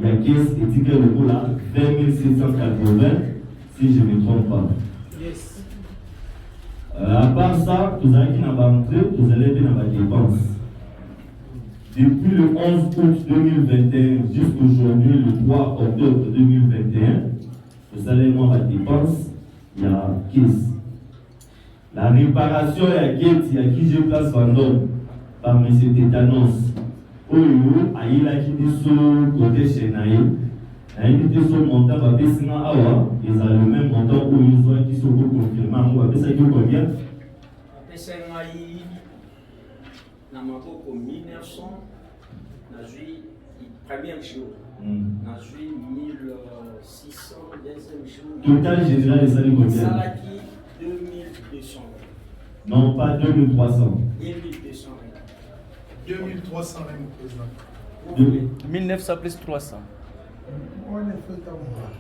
Il y a caisse et ticket le coût là, 20 780, si je ne me trompe pas. Yes. À part ça, vous avez qui n'a pas entré, vous allez bien dans la dépense. Depuis le 11 août 2021 jusqu'aujourd'hui, le 3 octobre 2021, vous allez voir la dépense, il y a caisse. La réparation, il y a gate, il y a qui je place vendôme par M. Tétanos. Oyo, il a quitté son côté chez Naïm. Naïm était son montant, va payer Awa, ils ont le même montant où ils ont qui sont confirmés. On va payer ça combien? Pesa ngai na maboko 1900 nazwi première jour nazwi 1600 deuxième jour total général ça combien? salaki 2200 non pas 2300 2200 2300 président 1900 plus 300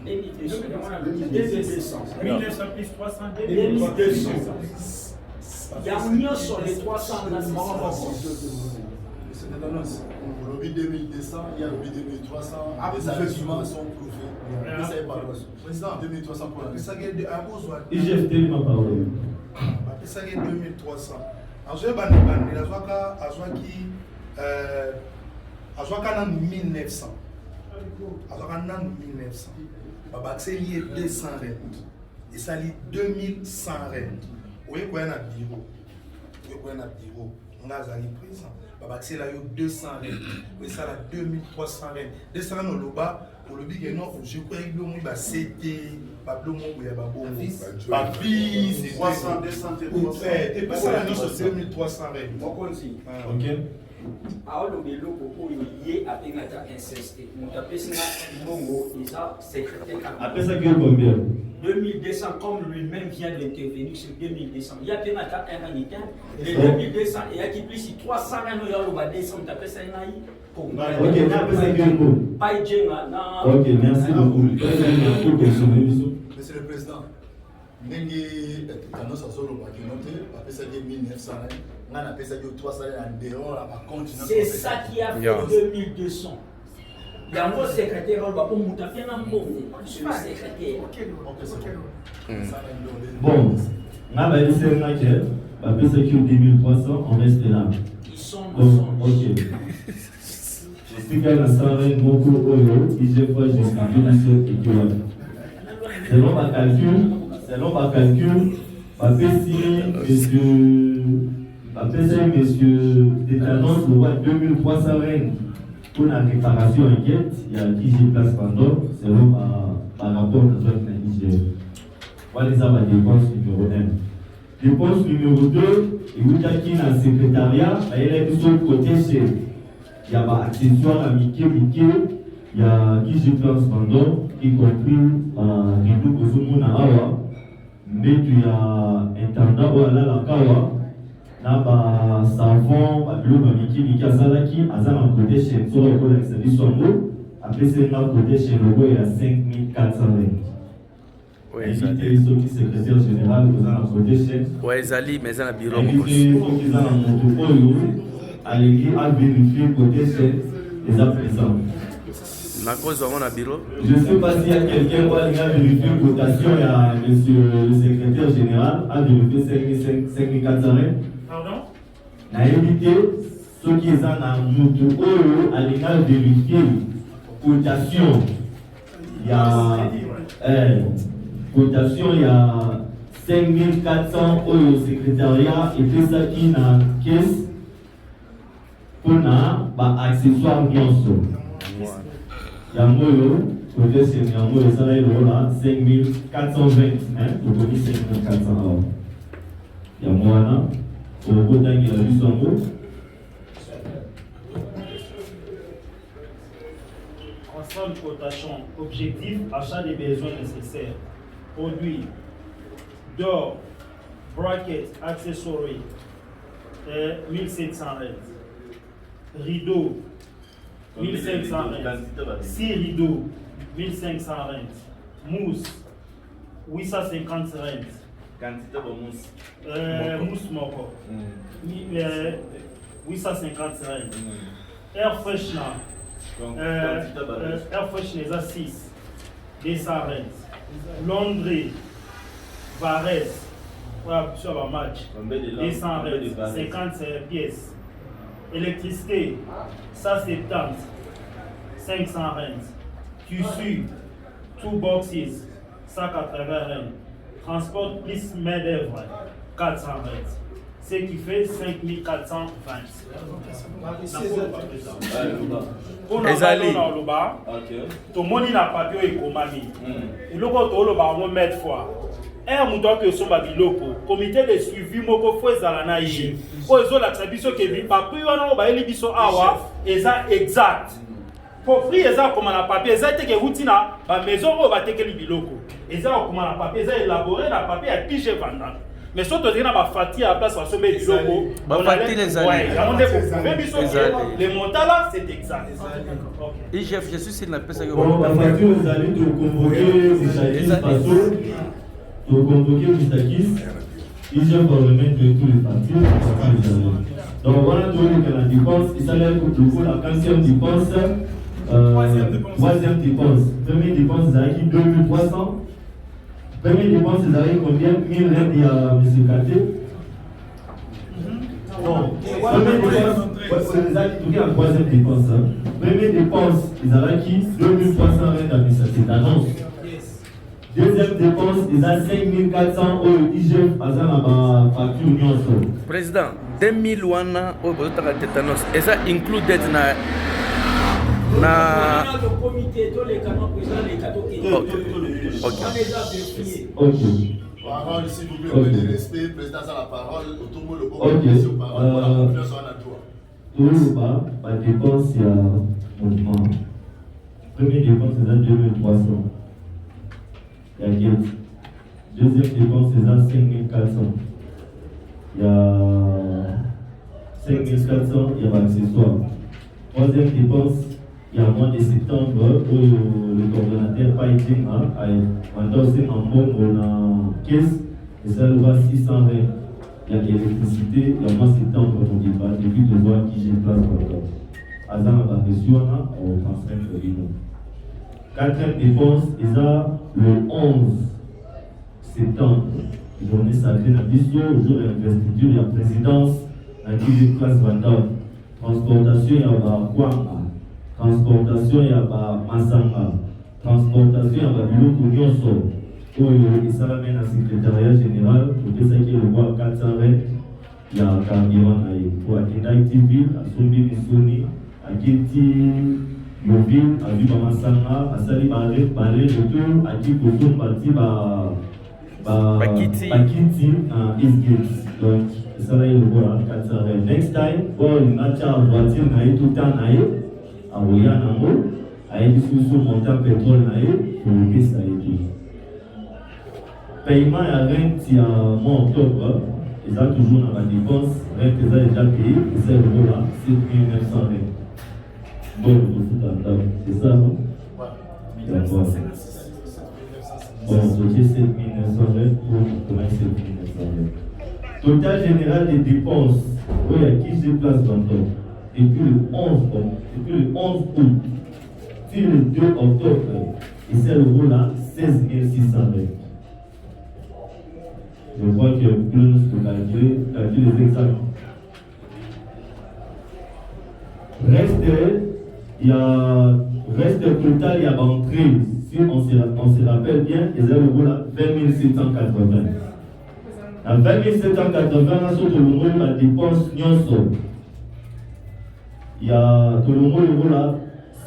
2200 1900 plus 300 2200 Yanyo sur les 300 là C'est une annonce. Pour le 2200, il y a le 2300. Les arguments sont prouvés. Ça est par président 2300 pour la. Ça gagne à Ozoa. IGFT ma parole. Ça gagne 2300. Ensuite, il a Azwaka 1900. Azwaka 1900. C'est lié 200 rentes. Et ça lit 2100 rentes. Oui, il y a un bureau. On a un présent. C'est là 200 rentes. Oui, ça là 2300 rentes. 200 rentes au bas. Pour le big non, je crois que le bas c'était pas le mot où il y a bon. Pas c'est 300 200 t'es pas ça là sur 2300 rentes. Moi aussi. OK. Alors le logo où il est avec la insisté. On appelle ça Mongo, ça secrétaire. Après ça combien? 2200 comme lui-même vient d'intervenir sur 2200. Il y a plein d'attaques américaines. Les 2200 et il y a qui plus 300 euros à 200. Tu appelles ça Ok, on appelle ça Pas ok, merci beaucoup. Monsieur le Président, Nengi Thanos a solo noté, après ça 1900, on a appelé ça 300 en dehors à ma compte. c'est ça qui a fait 2200. Il y a un secrétaire, on va pas monter un mot sur le secrétaire. Bon, on a dit c'est un maquette, après ça qui est 2300, on reste là. Ils sont ok. J'explique à la soirée, beaucoup euro, IGF, j'explique équivalent. Selon ma calcul, monsieur Tétanos, le roi 2300 règnes pour la réparation inquiète, il y a qui j'ai place pendant, selon ma rapport de notre IGF. Voilà ça ma dépense numéro 1. Dépense numéro 2, il y a qui dans le secrétariat, il y a tout sur le côté chez. Il y a des accessoires à Mickey, il y a qui j'ai place pendant, y compris Ridou Kozoumou Awa, mais tu y a intendant ou ala la kawa, na savon, l'eau Mickey Azalaki, Azal en côté chez Nso, avec service Songo, après c'est là côté chez Logo, il y a 5400 règles. Oui, Zali. Secrétaire général, vous avez en côté chez. Oui, Zali, mais ça a un bureau. Invité, faut qu'ils aient un monopole, allez à vérifier côté chez les présents. Je ne sais pas s'il y a quelqu'un qui a vérifié la cotation à monsieur le secrétaire général, a vérifié 5400 règles. Pardon? On a invité ceux qui sont en moto, à vérifier la cotation. Il y a cotation, il y a 5400 au secrétariat et tout ça qui est dans la caisse pour les accessoires nyonso. Yango côté c'est yango ça là là 5420 vous connaissez 5400 alors. Yango wana au côté qui la vu son mot. Ensemble cotation objectif achat des besoins nécessaires. Produits d'or, bracket, accessoires 1700 règles. Rideau 1500 règles. 6 rideaux 1500 règles. Mousse 850 règles. Quantité de mousse. Mousse moko 850 règles. Air freshener Air Freshness 6, 220. Londres, Varese, sur le match, 220, 50 pièces. Électricité, 170, 500 rentes. Tissu, 2 boxes, 180 rentes. Transport plus main-d'œuvre, 400 rentes. Ce qui fait 5420. Pour tout le monde n'a pas de papier. Il y a un mètre fois. Un mouton que son babiloko, comité de suivi, moko faut ezalana yi. Pour les autres, biso ke bi papier wana ba eli biso awa, eza exact. Pour prix eza comme na papier, eza te ke rutina ba maison o ba tekeli biloko. Eza comme na papier, eza élaboré na papier à pige vendant. Mais si on a une fatigue à la place, on va mettre du logo. On a les années. Le montant là, c'est exact. Et chef, je suis sûr qu'il n'a pas ça. Bon, la facture, vous allez te convoquer Mistakis Passo, te convoquer Mistakis. Il gère pour remettre tous les factures. Donc voilà, donc la dépense, il s'allait pour la 15e dépense, 3e dépense. Première dépense, c'est acquis 2300. Première dépense, c'est avec combien 1000 rentes, il y a M. Katé. Non, première dépense, c'est en 3e dépense. Première dépense, ils avaient qui 2300 rentes administratives d'annonce. Deuxième dépense, ils ont 5400 au IGF, à la facture Union. Président, 2000 wana au tétanos, et ça inclut d'être le comité, tous les canons présents, les cadeaux qui sont. On les a vérifiés. Ok. Parole, s'il vous plaît, de respect, président, à la parole, tout le monde le Ok. Tout le bas, la dépense, il y a mouvement. Première dépense, c'est 2300. Il y a guette. Deuxième dépense, c'est 5400. Il y a 5400, il y a accessoires. Troisième dépense, il y a mois de septembre où le coordonnateur pas été a endossé en bon caisse et ça le voit 600 rentes. Il y a l'électricité, il y a mois de septembre on dit pas, depuis 2 mois qui j'ai place pour le Azan a reçu on transmet le Rino. Quatrième dépense, il y a le 11 septembre, journée sacrée dans Bissau, jour de l'investiture, il y a présidence, la qui place Vandal. Transportation, il y a Kwanga. Transportation, il y a Masanga. Transportation, il y a Biloko Nyonso. Il y a un secrétariat général, pour que ça qui est le roi 400 rentes, il y a Carmiron. Pour Akenda TV, à Sombi Missoni, à Kiti Yovin, à Viva Masanga, à Sali Balé, de tout, à Kikoto, Bakiti, à Eastgate. Donc, ça là, il y a le roi 400 rentes. Next time, il y a une voiture, tout le temps, à Oyanamo, à une discussion montant pétrole, pour le pays, ça a été. Paiement à rente, il y a mois octobre, ils ont toujours dans la dépense, rente, ils ont déjà payé, et c'est le là, 7900 rentes. Bon, c'est ça, non? D'accord. Bon, ok, 7900 rentes pour commencer 7900 rentes. Total général des dépenses, où il y a qui se place dans le temps. Depuis le 11 août, sur le 2 octobre, et c'est le rôle là, 16 600 rentes. Je vois que plus de calculer les exacts. Reste total, il y a entrée, si on se rappelle bien, et c'est le rôle là, 20 780. À 20 780, sur le rôle la dépense Nyonso. Il y a tout le monde là,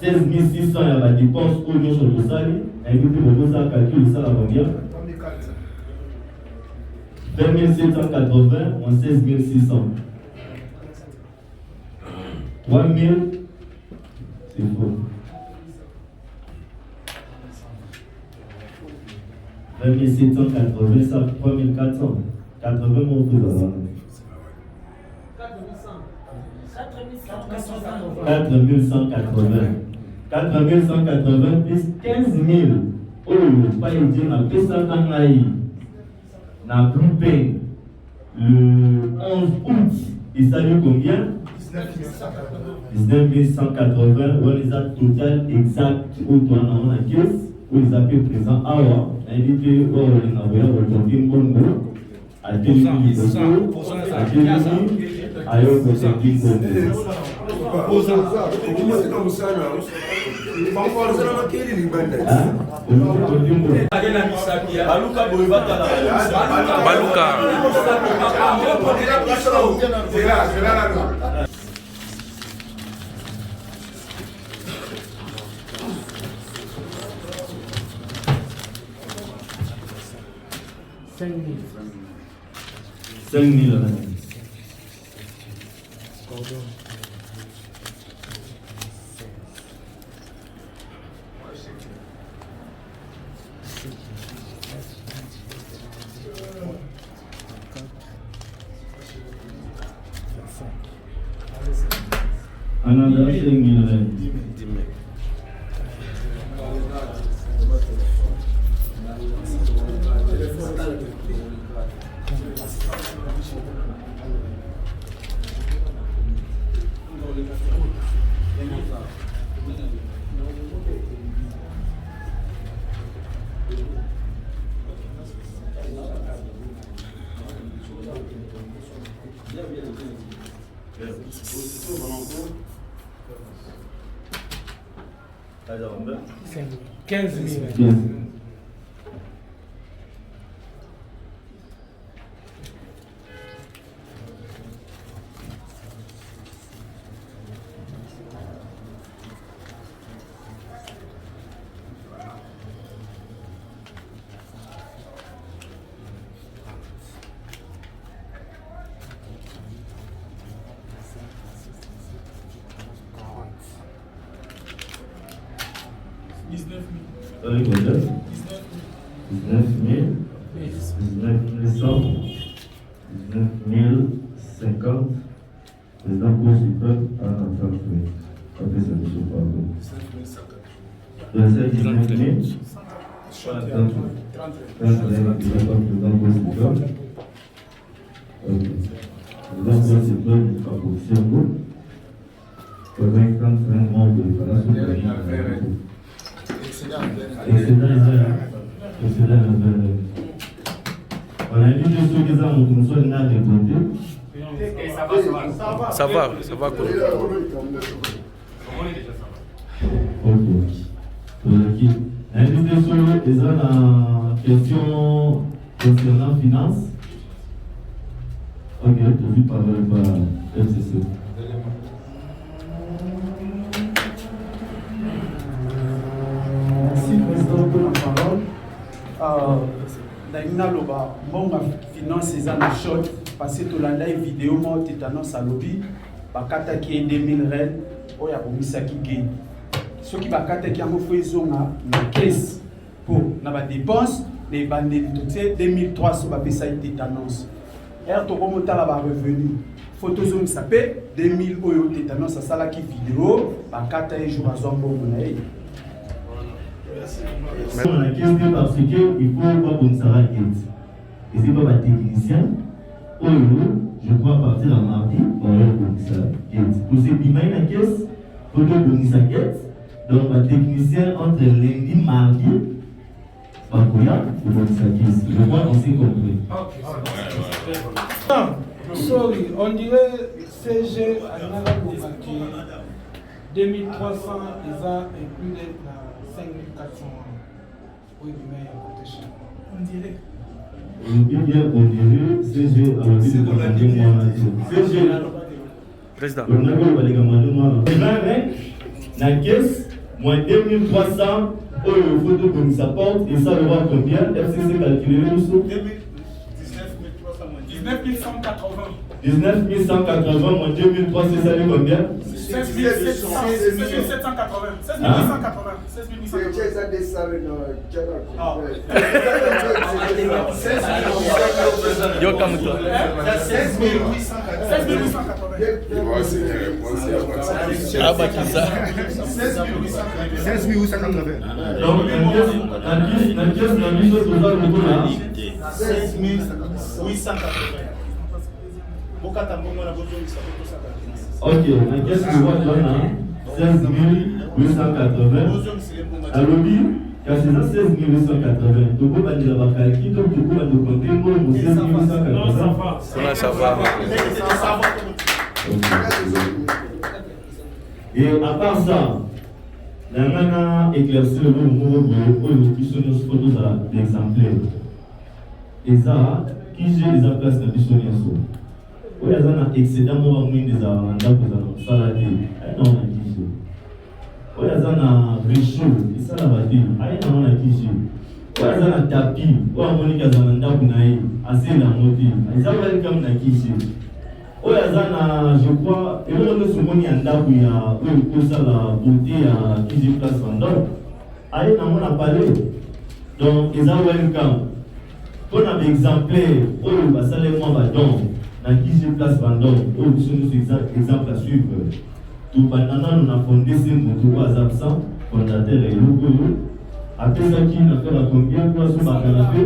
16 600, il y a la dépense au lieu sur le salaire. Et puis, le ça calcule ça va bien. 20 780 en 16 600. 3000, c'est faux. 20 780, ça 3400. 80 mon coup là. 4180. 4180 plus 15 000. Oh, pas dire la personne en Haïti n'a plus payé le 11 août. Il s'agit combien? 19 19 180, on les a total exact où tu en as la caisse, où ils appellent présent Awa, indiqué où on a envoyé aujourd'hui Mongo, à Télémi, à Télémi, à Yoko Télémi Mongo. $5 000 Another 5 000 Ça va. Ok. Invité sur les question concernant finance. Ok, pourvu par FCC. Merci, Président, pour la parole. Daïna Loba, bon, finance est en short, parce que tout la live vidéo, moi, tétanos à lobby, bakata qui est 2000 rennes, oh, y'a Misaki Gay. Ce qui bakata qui a fait na caisse pour la dépense, les bandes de 2300 bapesa tétanos. Er to remonter la revenu. Photo zone s'appelle 2000 oyo tétanos, ça sala qui vidéo, bakata et jour à zombo monaï. On a question parce qu'il faut pas qu'on s'arrête. Et c'est pas ma technicien. Je crois partir à mardi pour aller au Bonissa. Pour ces bimaïs la caisse, il faut que Bonissa Gate. Donc, ma technicien entre lundi et mardi, Bakoya, pour Bonissa Gate. Je crois qu'on s'est compris. Sorry, on dirait CG à Nagabouaki 2300 ils ont inclus 5400. Oui, mais on dirait. On dirait CG à la ville de CG. Président. On a vu les gamins la caisse, moins 2300 euros photo comme ça porte et ça le voit combien FCC calculé le sous 19 180. 19 180 moins 2300 c'est ça le combien 16 780. 16 880. 16 880. Yo comme toi. 16 880. Ah bah qui ça 16 880. Donc la pièce la mise au total de quoi 16 880. Ok, mais qu'est-ce que vous voyez là? 16 880. À lobby, car c'est ça 16 880. Donc, vous allez la calculer, donc vous allez compter pour 16 880. Ça va. Et à part ça, la nana éclairci le mot qui sont nos photos d'exemplaires. Et ça, qui j'ai des places dans le bisonnier. Oui, il y a un excédent, moi, des avantages pour ça, salade. Non, on a qui j'ai. Oui, il y a un réchaud, et ça, la bâtille. Ah, non, on a qui j'ai. Oui, il y a un tapis, ou un monique à Zananda Bounaï, assez la moitié. Et ça, va être comme la qui j'ai. Oui, il y a un, je crois, et on a ce moni à Ndabou, il y a ça, la beauté à qui j'ai place vendeur. Ah, non, on a parlé. Donc, ils ont welcome. On a des exemplaires, oh, ça les mois, donc. Dans qui j'ai place vendeur, oh, nous sommes exemples à suivre. Tout banana, nous avons fondé ces mots, absents, fondateur et logo. Après ça, qui n'a fait la combien pour ce canapé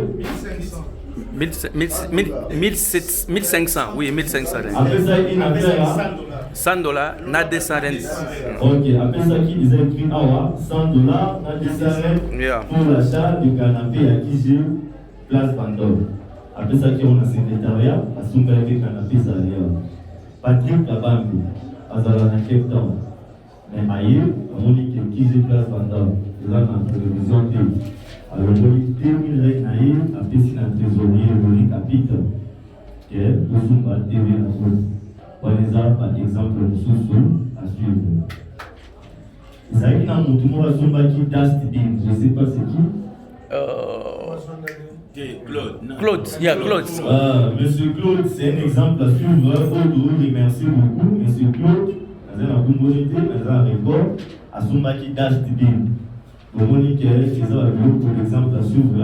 1500, oui, 1500. Après ça, il n'a fait $100, n'a 200 rentes. Ok, après ça, qui ils ont écrit Awa, $100, n'a 200 rentes pour l'achat du canapé à qui j'ai place vendeur. Après ça, qui on a secrétariat, à Sumba et canapé salarial. Patrick Kabambi, à Zalana Cape Town. Mais ailleurs, à Monique qui j'ai place vendeur. Là, dans la télévision, alors Monique 2000 règles ailleurs, après c'est un trésorier, Monique Capita. Qui est pour Sumba TV à cause. Par exemple, nous sommes à suivre. Vous avez dans mon tour à Sumba qui Dust Bin, je ne sais pas c'est qui. Claude, Monsieur Claude, c'est un exemple à suivre. Merci beaucoup. Monsieur Claude, vous avez la communauté, vous avez un record à Soumaki Dash Tibin. Vous voyez que c'est ça pour l'exemple à suivre.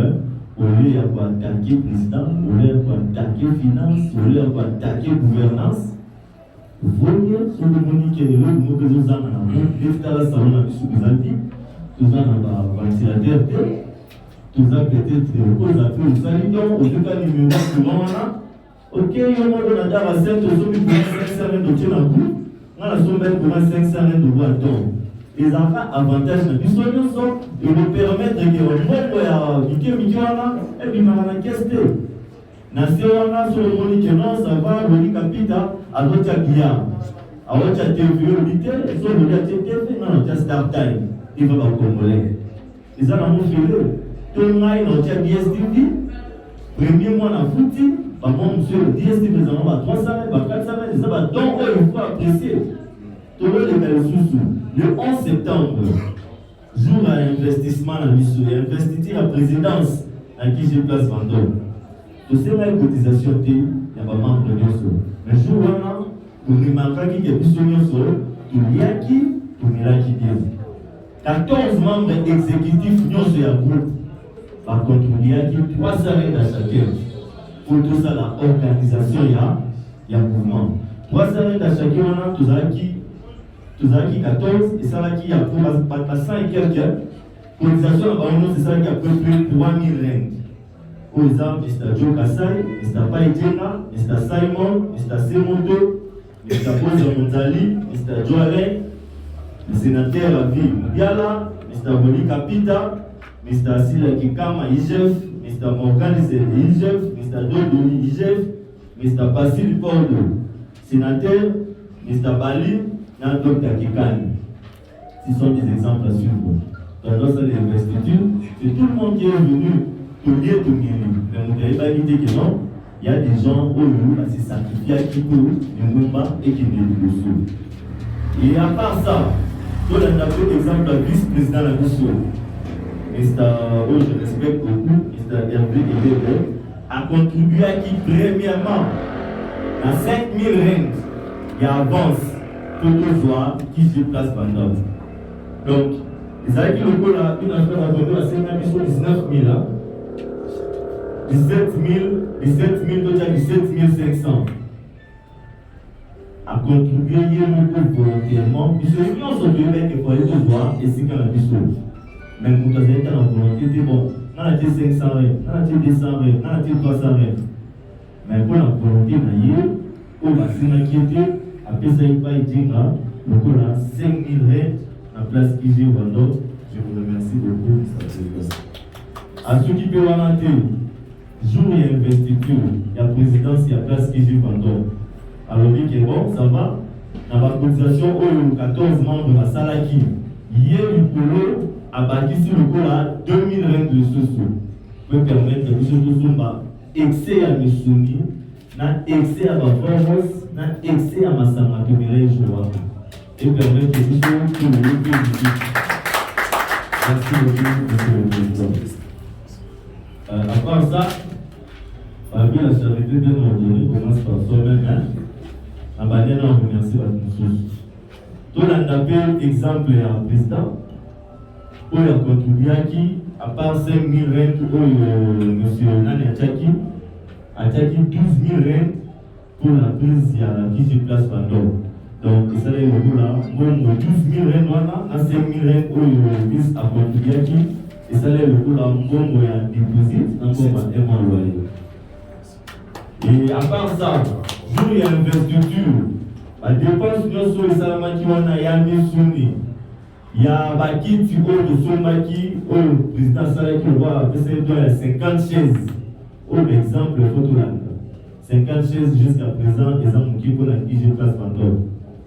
Au lieu de attaquer le président, au lieu d'attaquer la finance, au lieu d'attaquer la gouvernance, vous voyez ce que vous voyez que le mot que nous avons dans le monde, le salon de Soubizaldi, nous avons un ventilateur. Tout ça peut-être cause à plus de salidon, au tout cas numéro de Moana. Ok, il y a un monde dans la recette, aux hommes pour 500 de tien à bout. On a son bête pour 500 de bois de les enfants avantage de l'histoire et nous permettre que le monde soit et puis on a questé. Nation sur le monde qui non, ça va, le capita, à l'autre guia. À l'autre TV, le sur le TV, non, c'est start time. Il va pas commoler. Ils ont un mot filé. Tout le monde est DSTV. Premier mois dans foutu. Par contre, monsieur, le DSTV, nous avons 300 mètres, 400 mètres, ça va donc, il faut apprécier. Tout le monde est sous. Le 11 septembre, jour à investissement dans l'issue, et investissement à la présidence à qui j'ai place vendeur. Tout ce la cotisation, il y a pas membre de l'issue. Mais jour où on remarquera qu'il y a plus de l'issue, tout y a qui, tout y a qui dit. 14 membres exécutifs n'ont pas un groupe. Par contre, il y a qui 3 arrêts à chacun. Pour tout ça, la organisation, il y a un mouvement. 3 arrêts à chacun, tout ça qui 14, et ça là qui a pour 100 et quelques. Cotisation, c'est ça qui a à peu près 3000 règles. Pour exemple, Mr. Joe Kassai, Mr. Païdjena, Mr. Simon, Mr. Semondo, Mr. Bozo Monzali, Mr. Joalen, le sénateur à vie Biala, Mr. Boni Kapita, Mr. Asila Kikama IGF, Mr. Morgan IGF, Mr. Dodoni IGF, Mr. Basil Pordo, sénateur, Mr. Bali, et Dr. Kikani. Ce sont des exemples à suivre. Dans notre investiture, c'est tout le monde qui est venu tout lier. Mais vous n'avez pas l'idée que non, il y a des gens où ils se sacrifient qui peuvent, les Mumba et qui ne le sont. Et à part ça, tout le monde exemple de vice-président de la mission. Mr. Je respecte beaucoup, Mr. Hervé Ebebe, a contribué à qui, premièrement, à 5000 règles, il avance tout le soir qui se place pendant. Donc, vous avez dit le coup là, une affaire à donner à 5 000, 19 000 là. 17 000, donc il y a 17 500. A contribué volontairement, puisque nous sommes obligés de faire les devoirs et c'est qu'on a vu ça. Mais pour nous être en volonté, c'est bon. On a été 500 règles, on a été 200 règles, on a été 300 règles. Mais pour la volonté, on va s'inquiéter, Après ça, il va y dire, le coup là, 5 000 rentes en place qui joue Vando. Je vous remercie beaucoup. À ceux qui peuvent en jour il y a investiture, il y a présidence, il y a place qui joue Vando. Alors, dit que bon, ça va. Dans la cotisation, il y a 14 membres de la Salaki. Hier, le polo a bâti sur le coup là 2000 rentes de sous-sous. Peut permettre que nous avons excès à mes soumis, excès à ma force, excès à ma santé, et permettre que nous avons tout le monde. Merci beaucoup, monsieur le président. À part ça, la charité bien ordonnée commence par soi-même. La manière dont on remercie la tous. Tout le monde appelle exemple à président. Où il a contribué à qui, à part 5 000 rentes, où monsieur Nani a 12 000 rentes pour la prise qui se place pendant. Donc, ça est le coup là, 12 000 rentes, à 5 000 rentes, où il a contribué à qui, et ça est le coup là, il y a déposite, encore un loyer. Et à part ça, jour il y a investiture, la dépense de ce Salamaki, on a yami souni. Il y a Baki Tigo de Somaki, le président Salaki, on va appeler ça 50 chaises. Par exemple, photo là. 50 chaises jusqu'à présent, les gens qui ont qui place pendant.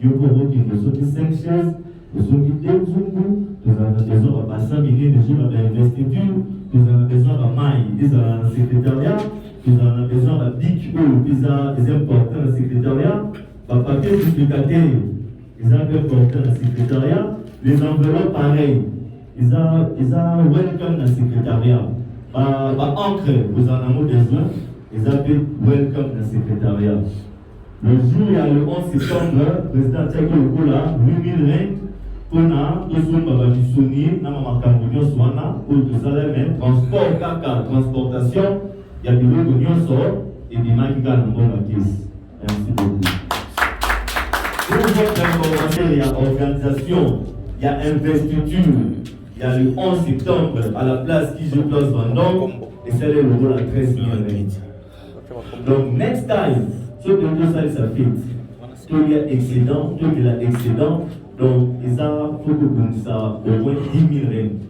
Il y a beaucoup qui ont sorti 5 chaises, ils ont quitté Zungu, ils ont besoin de passer milliers de jours à l'investiture, ils ont besoin de maille, ils ont un secrétariat, ils ont besoin de big ils ont des importants dans le secrétariat, par papier duplicateur, ils ont un important dans le secrétariat. Les enveloppes pareilles, ils ont welcome dans le secrétariat. Encre, vous en avez besoin, ils ont welcome dans le secrétariat. Le jour, il y a le 11 septembre, le président Tchèque le coup là, 8 000 rentes, qu'on a, tous les bababissoni, dans ma campagne, Swana, pour tout ça, même transport, caca, transportation, il y a des lots de sort et des maquillants dans mon caisse. Merci beaucoup. Pour votre information, il y a organisation. Il y a investiture, il y a le 11 septembre à la place qui je place Vendôme, et c'est le rôle à 13 000 rentes. Donc, next time, ce que tout ça, ça fait. Il y a excédent, il y a excédent, donc, il faut que ça au moins 10 000 rentes.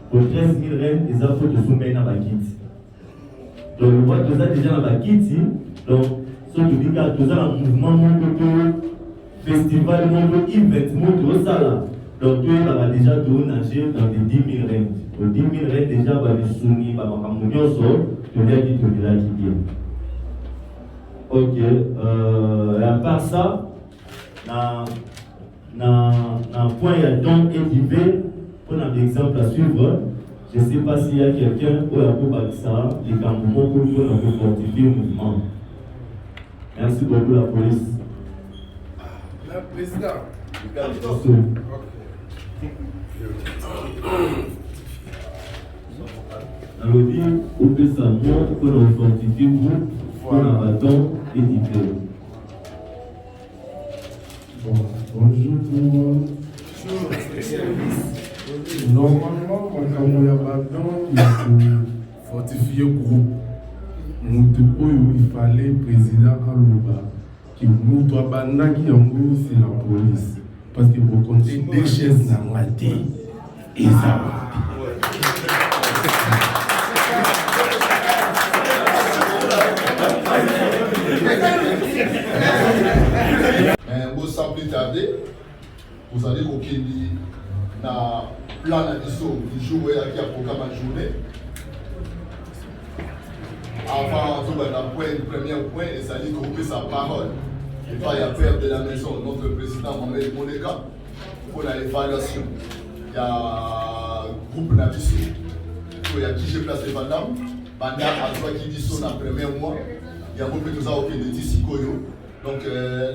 Pour 13 000 rentes, il faut que ça mette dans la kit. Donc, le voit tout ça déjà dans la kit, donc, ce qui dit que tout ça, un mouvement, festival, event, ça là. Donc, tu vas déjà nager dans des 10 000 rentes. Pour 10 000 rentes, déjà, tu vas les soumis, tu vas tu vas qui te dira qui vient. Ok. Et à part ça, dans un point, il y a donc et divers. Pour un exemple à suivre, je ne sais pas s'il y a quelqu'un qui a ça, les Camerounais pour fortifier le mouvement. Merci beaucoup, la police. Le président. Alors, dit, on peut savoir qu'on a fortifié le groupe, qu'on a bâton et divers. Bonjour tout le monde. Normalement, quand on a bâton, il faut fortifier le groupe. Il fallait président Alouba qui nous doit banda qui en gros c'est la police parce que vous comptez des chaises dans la tête et ça va. Mais sans plus tarder, vous allez au Kenya na plan du jour où il y a un programme à journée. Avant tout, le premier point, et ça dit grouper sa parole. Il va y avoir de la maison notre président Mohamed Moneka pour l'évaluation. Il y a un groupe Nabiso, il y a qui j'ai placé Vandam. Vandam a toi qui dit son premier mois. Il y a beaucoup de gens qui ont dit Sikoyo. Donc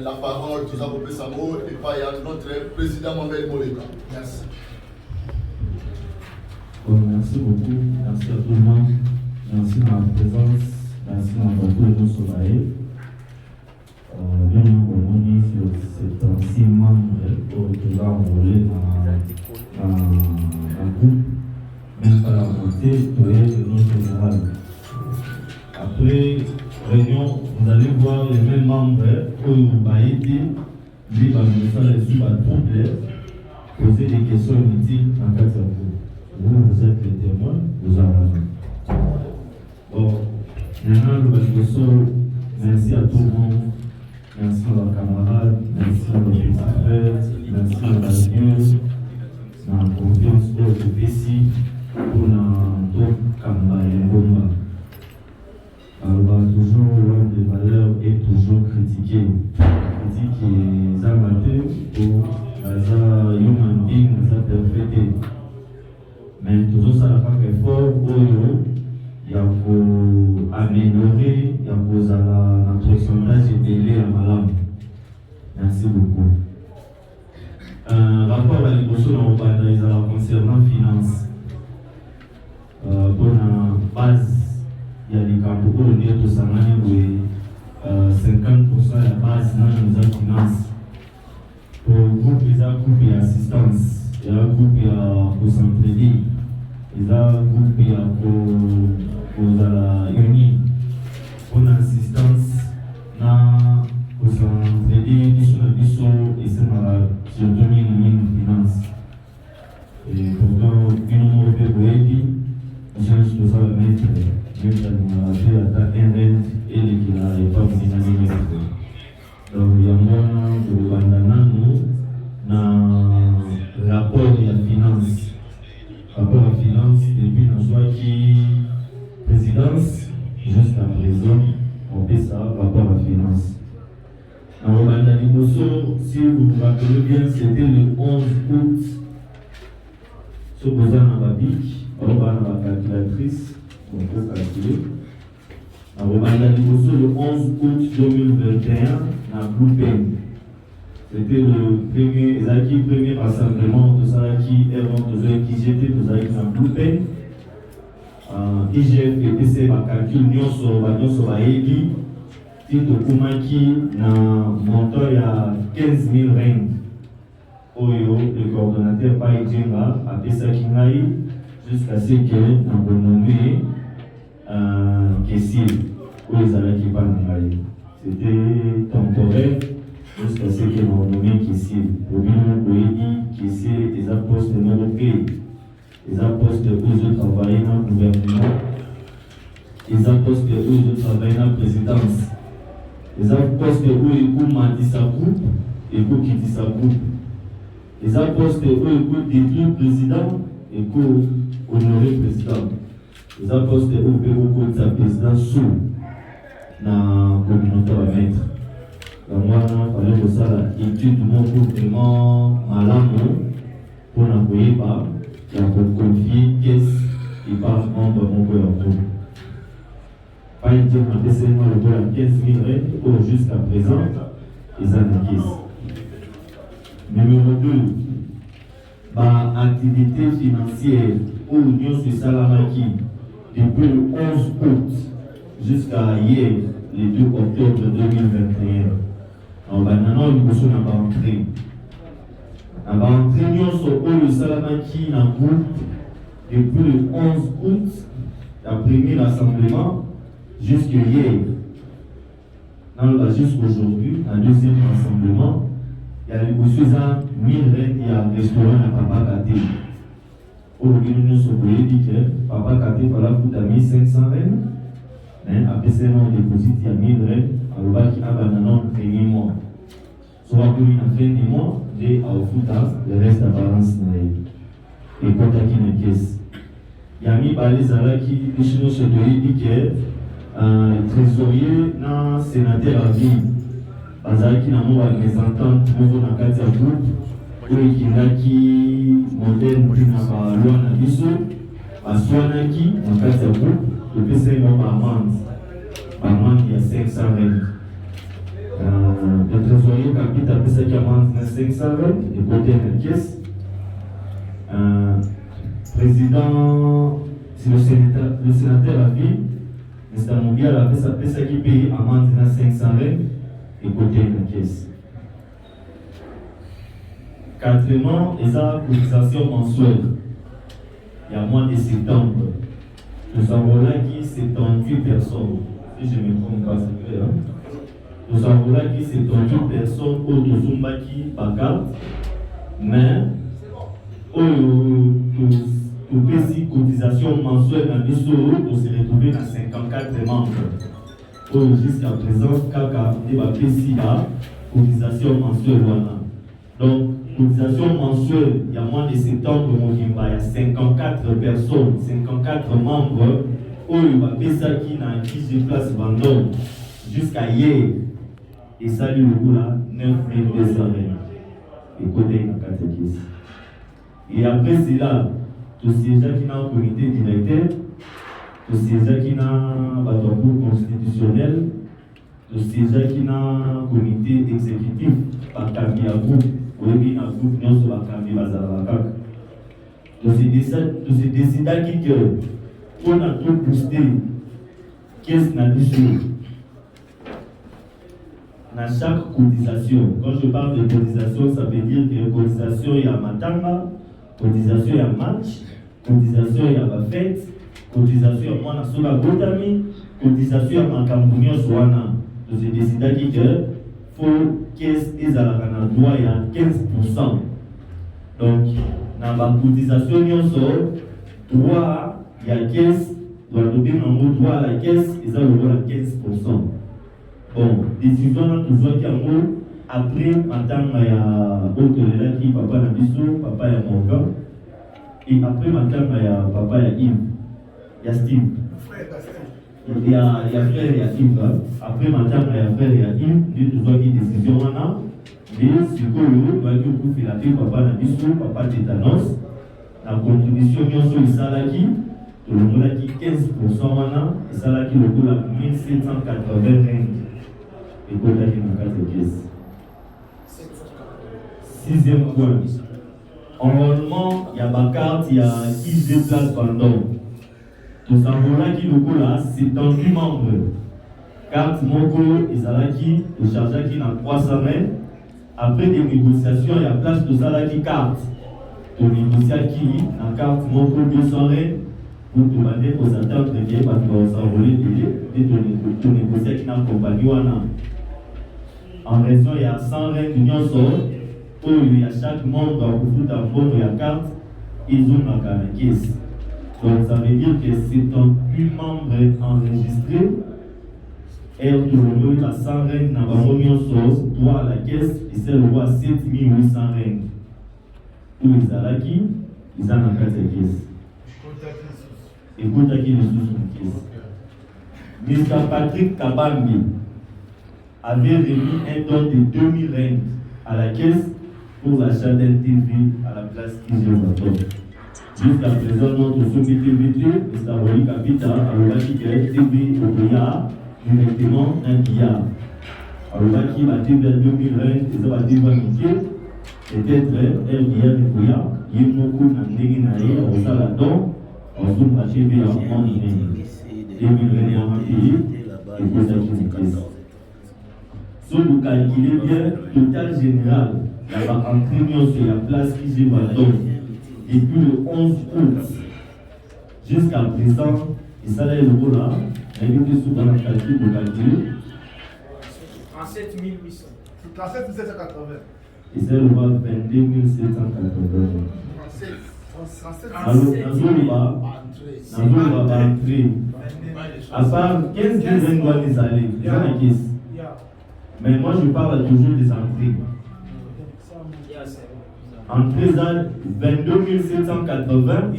la parole, tout ça pour sa mot, et puis il y a notre président Mohamed Moneka. Merci. Merci beaucoup, merci à tout le monde. Merci de ma présence, merci de tous les soleils. Bienvenue au monde sur cet ancien membre qui va enrôler dans un groupe, même à la montée de l'Union générale. Après réunion, vous allez voir les mêmes membres qui ont été lui, ça reçu par trouble, poser des questions inutiles en cas de vous êtes les témoins, vous en avez. Bon, maintenant, merci à tout le monde. Merci à nos camarades, merci à nos petits frères, merci à Dieu, la confiance au PPC pour notre camarade. Alors, toujours l'homme de valeur est toujours critiqué. Critique les amateurs pour la human being, la perfecté. Mais toujours ça n'a pas fait fort pour eux. Il y a pour améliorer, il y a pour un pourcentage élevé à Malam. Merci beaucoup. Rapport à l'émotion concernant finance. Pour la base, il y a des campos pour le dire tout ça, 50% de la base dans les finances. Pour le groupe, il y a un groupe d'assistance, il y a un groupe pour s'entraider, il y a un groupe pour la uni, pour l'assistance, pour s'entraider, et c'est surtout une finance. Et pourtant, une autre pays, je pense que ça va mettre un rente et l'équilibre n'est pas bien. Donc, il y a moins de bandana dans le rapport de la finance. Rapport à la finance, depuis notre présidence jusqu'à présent, on fait ça, rapport à la finance. Dans le bandana, si vous vous rappelez bien, c'était le 11 août. Ce que vous avez dans la BIC, on va dans la calculatrice, on peut calculer. Alors, le 11 août 2021, à Bluepen. C'était le premier rassemblement de ça qui est qui j'étais dans Bluepen. IGF et PC, calcul, nous sommes éli. Tito Kumaki, montant il y a 15 000 règnes. Oyo, le coordonnateur Païdjenga, a fait ça jusqu'à ce qu'il a nommé Kessil, où les Alaki Pangaï. C'était temporaire jusqu'à ce qu'il a nommé Kessil. Pour lui, Kessil, les apôtres de notre pays, les apôtres où je travaillais dans le gouvernement, les apôtres où je travaillais dans la présidence, les apôtres où ils m'ont dit sa groupe et où qui dit sa groupe. Les apôtres où ils détruisent le président et où honorer le président. Les apôtres où ils sa président sous la communauté à mettre. Donc moi, il fallait que ça, l'étude de mon gouvernement malade pour n'envoyer pas, et pour confier qu'est-ce qui passe entre mon gouvernement. Pas une dire qu'on a décidé le gouvernement 15 000 règles, ou jusqu'à présent, ils en encaissent. Numéro 2, activité financière ou Union sociale Salamaki depuis le 11 août jusqu'à hier, le 2 octobre 2021. Alors, maintenant, nous sommes en entrée. On va entrer au Salamaki dans le groupe depuis le 11 août, le premier rassemblement, jusqu'à hier. Jusqu'aujourd'hui, un deuxième rassemblement. Il y a les monsieur à 1000 règles, il y a un restaurant à Papa Kate. Aujourd'hui, nous sommes dit que Papa Kate fallait foutre à 1500 règles. Mais après, c'est un déposit, il y a 1000 règles. Alors, il y a un abandonnement le premier mois. Soit comme en fin de mois, j'ai à foutre le reste à balance. Et quand il y a une caisse. Il y a mis par les arrêts qui dit que le trésorier, le sénateur a dit. Bazaki na mo les ententes nouveau na kati ya groupe oyo kindaki modèle mpina balwa na biso baswanaki na kati ya groupe topesaki mo baamande ya 500 règles. Le trésorier kapita apesaki amande na 500 règles ekote na caisse. Président, si le sénateur a dit, Mr. Mobial apesaki paye amande na 500 règles et côté de la caisse. Quatrièmement, les cotisations mensuelles. Il y a moins de septembre. Nous avons là qui 78 personnes. Si je ne me trompe pas, c'est vrai. Nous avons là qui c'est 38 personnes au Tozumbaki Bakar, mais au PSI cotisation mensuelle dans l'ISO, on s'est retrouvé dans 54 membres. Jusqu'à présent, Kaka et la PSI là, cotisation mensuelle. Donc, cotisation mensuelle, il y a moins de septembre, il y a 54 personnes, 54 membres. Il y a PSA qui n'a qui place Vendôme jusqu'à hier. Et ça, le coup là, 9200 et côté de la catéchèse. Et après cela, tout ces gens qui ont un comité directeur, tous ces gens qui ont un cours constitutionnel, tous ces gens qui ont un comité exécutif, par cambi à groupe, ou bien un groupe non sur la cambi bazar. Tous ces décideurs qui on a tout boosté, qu'est-ce qu'on a dit dans chaque cotisation. Quand je parle de cotisation, ça veut dire que cotisation il y a matanga, cotisation il y a match, cotisation il y a fête, cotisation il y a mwana sola botami, cotisation il y a makambounio soana. Donc c'est décidé que faut qu'est-ce qu'ils a la droit il y a 15%. Donc dans la cotisation il y a droit il y a 15, doit donner un droit à la caisse, ils ont le droit à 15%. Bon, décision là toujours qui en gros après madame il y a autre qui papa na biso papa ya Morgan et après madame il y a papa ya Yves il y a Steve il y a frère il y a Yves après madame il y a frère il y a Yves dit toujours qui décision là mais ce que nous doit que pour faire la papa na biso papa tétanos la contribution nyonso isalaki tout le monde qui 15% là isalaki le coût la 1780 rand. Sixième point. Enrôlement, il y a ma carte, il y a qui se déplace pendant. Tout ça, voilà qui nous là, c'est dans 8 membres. Carte Moko, Izalaki, le chargeur qui n'a 300 mètres. Après des négociations, il y a place de Zalaki carte. Pour négocier qui, la carte Moko 200 mètres. Pour demander aux attentes de bien, parce qu'on s'envoler de négocier qui n'a compagnie. En raison, il y a 100 règles d'union où il y a chaque membre doit foutre un bon, il y a carte, ils ont la caisse. Donc ça veut dire que c'est un 8 membres enregistrés, et tout le monde a 100 règles dans la union droit à la caisse, et c'est le roi 7800 règles. Où ils ont l'acquis, ils ont la caisse. Écoute à qui les sous-caisse. Mr. Patrick Kabambi avait remis un don de 2000 règles à la caisse pour l'achat d'un TV à la place Kizio. Jusqu'à présent, notre sommet TVT, Mr. Wally Kapita, a remarqué que TV au Billard, directement un billard. A remarqué la TV à 2000 règles, et ça va dire peut-être un billard de Billard, il y a beaucoup d'indéguinaïs, on s'en là-dedans, on s'ouvre la TV en 2000 règles dans un pays, et pour ça qui est caisse. Si vous calculez bien, total général, il y a entraîné sur la place qui se va donc depuis le 11 août jusqu'à présent, et ça là est le mot là, invité sous dans le calcul pour calculer. 37 800. 37 780. Et c'est le mot 22 780. Alors, dans le bas, entrer. À part 15 000 doit les aller, les années. Mais moi je parle toujours des entrées. Entrées à 22 780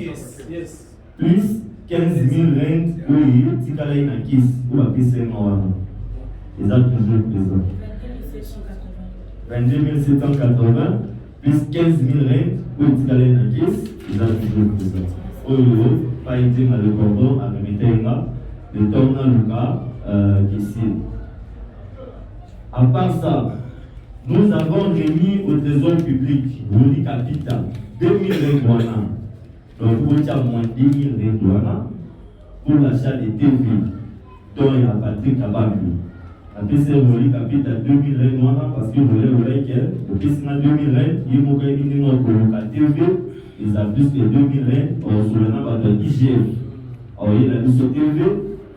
plus 15 000 rentes, oui, si tu as une caisse ou la caisse est noire. Ils ont toujours présent. 22 780 plus 15 000 rentes, oui, si tu as une caisse, ils ont toujours présent. Oh, pas été dans le cordon à remettre le temps dans le cas qui est. À part ça, nous avons remis au trésor public, Wally Kapita, 2000 règles. Donc, vous avez moins 10 000 règles pour l'achat des TV, dont il y a Patrick Kabambi. Après, c'est Wally Kapita, 2000 règles parce que vous voulez que, depuis 2000 règles, il y a une TV, ils ont plus que 2000 règles, sur le nom de IGF. Alors, il y a la TV,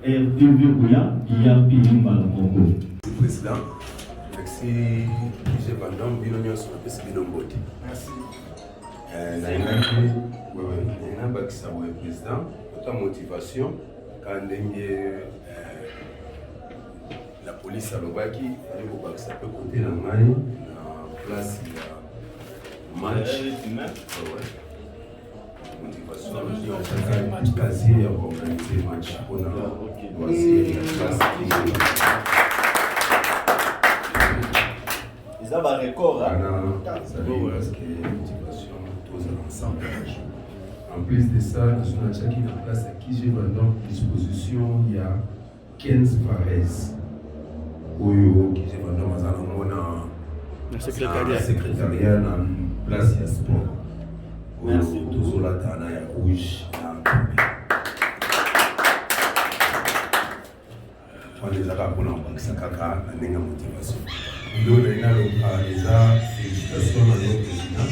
RTV Bouya, il y a Pilimba, le Président. merci j'ai pendant bino nyonso napesi bino mbote Merci. naina bakisa boye président ota motivation ka ndenge la police alobaki ali kobakisa mpe kote na ngai na place ya match motivation casier ya koorganize match mpona wasi ya place Ils ont un record. parce que motivation tous ensemble. En plus de ça, nous avons chacun en place à qui j'ai maintenant disposition, il y a 15 varaises. Oyo, qui j'ai maintenant dans secrétariat, dans place de sport. Merci. Tous la tana ya rouge. On les a pas pour l'embarquer, caca, la motivation. Nous avons félicitations à notre président.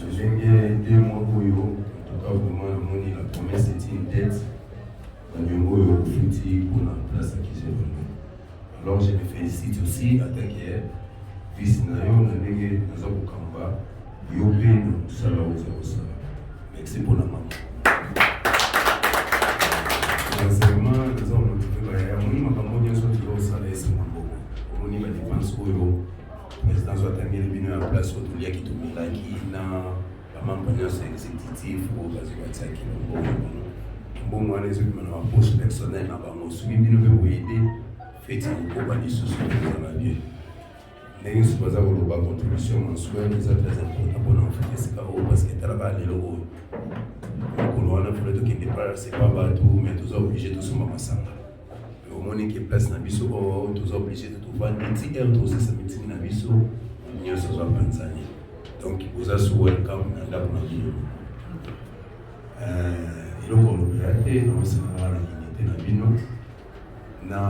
J'ai 2 mois pour eux. En tout cas, vraiment, la promesse était une tête. Nous avons foutu pour la place à qui j'ai venu. Alors, je me félicite aussi à Takier, vice-nayo, nous avons Kamba, Yopé, nous savons où merci pour la maman. Sincèrement, nous avons motivé, nous avons dit que nous avons on y va dépense oyo président soit amené bino en place autour ya kitumila ki na mambo nyonso exécutif ou bazo bataki bon wana ezo bima na poche personnel na bango subi bino pe boyede feti ko ba lisusu na bien ndenge subaza koloba contribution mensuelle eza très important pour l'enfant c'est pas parce que travail lelo oyo kolo wana faut que ne pas c'est pas bateau mais tous obligés tous sommes masanga au moins qui place na biso o tous obligés de trouver midi et tous ces meeting na biso nous sommes en Tanzanie donc vous êtes welcome na la biso il faut qu'on le regarde dans ce moment la unité na bino na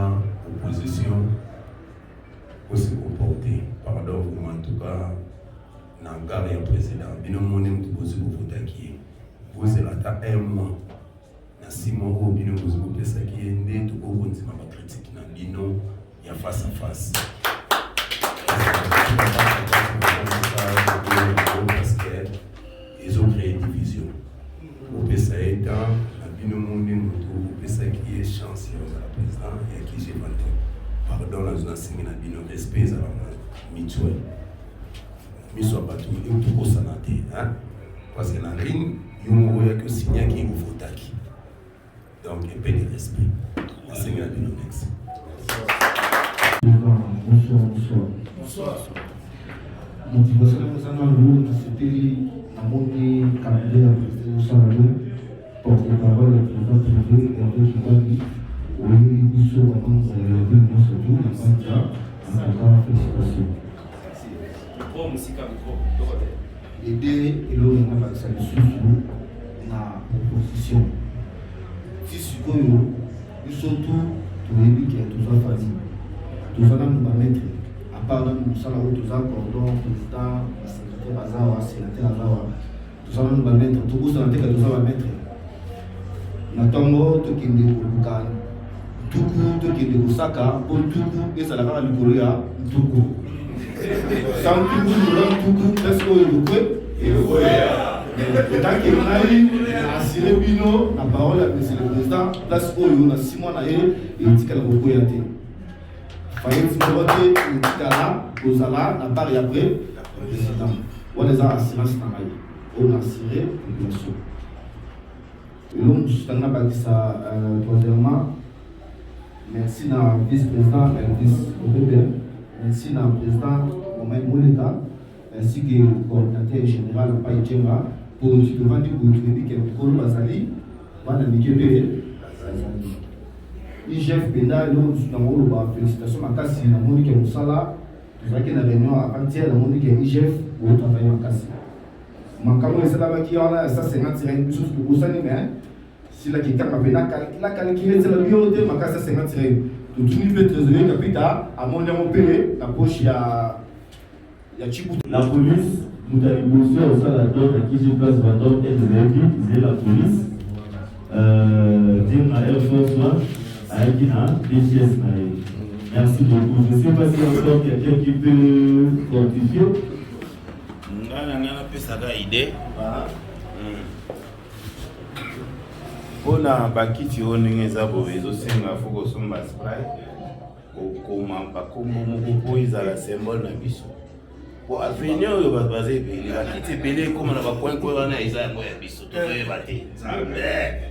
opposition pour se comporter pardon pour en tout cas na gare ya président bino moni mtu bozi ko voter qui vous êtes là 1 mois na 6 mois au bino bozi ko pesa qui ende to ko bonzima ba critique na bino ya face à face parce que ils ont créé une division au pesa étant na bino moni mtu ko pesa qui est chance ya la président et qui j'ai vanté pardon la zone singi na bino respect za mutuel miso abatu et tout ça na te hein parce que na ring yumo ya que signer qui vous votaki donc un peu de respect la singi na bino next bonsoir motivation que ça na lu c'était na moni candidat ya président Salalo porte-parole du président privé Hervé Kibali oui biso vraiment ville non surtout na Sanja en tout cas félicitations aider elongi nga bakisa lisusu na opposition ti sikoyo biso tu toyebi ke toza fadi toza nanu bametre à part nanu mosala oyo toza cordon président basecrétaire baza awa sénateur aza awa toza nanu bametre tobosana te ka toza bametre na ntongo tokende koluka ntuku tokende kosaka mpo ntuku ezala kaka likolo ya ntuku santuku likolo ya ntuku place oyo elokwe elokoya etanke ngai asire bino na parole ya monsieur le président place oyo na 6 mois na ye etikala kokoya te fayeti moko te etikala kozala na part ya après président wana eza assurance na ngai oyo na asire population elo mosusu tanga bakisa troisièmement merci na vice-président Elvis Obebe merci na président Mohamed Mouleka ainsi que coordinateur général Pai Tchenga pour nous devant du gouvernement qui est Kolo Bazali bana mikebe Bazali IGF Benda nous avons ba félicitations makasi na moni ke musala tuzaki na réunion avant-hier na moni ke IGF au travail makasi makamo esala baki wana ça 50 règles biso tukosani mais si la kitaka bena la calculer c'est la biode makasa 50 règles tout niveau trésorier capita à mon nom payé la poche ya la police, nous avons bossé au sein de la donne à qui j'ai place Vendôme et de la police. Dire à Air Force One, à Akina, DGS, Merci beaucoup. Je ne sais pas s'il y a encore quelqu'un qui peut fortifier. On a une idée. Pour la bakiti on est à vous, ils aussi n'a faut que son spray. Comment pas comment vous ils à la symbole na biso. Pour avenir yo va baser pays. La kiti belé comme on va point quoi na isa moi biso to bater.